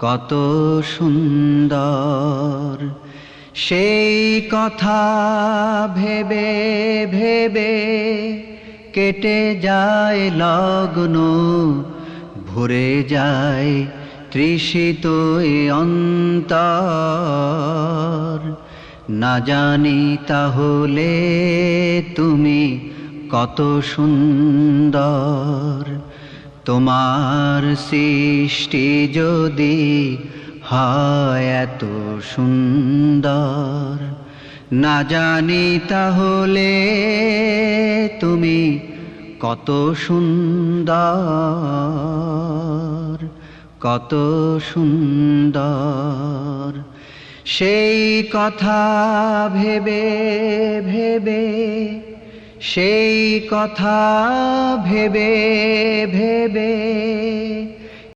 কত সুন্দর। সেই কথা ভেবে ভেবে কেটে যায় লগ্ন, ভরে যায় তৃষিত এ অন্তর। না জানি তাহলে তুমি কত সুন্দর। তোমার সৃষ্টি যদি হয় এত সুন্দর, না জানি তাহলে তুমি কত সুন্দর, কত সুন্দর। সেই কথা ভেবে ভেবে, সেই কথা ভেবে ভেবে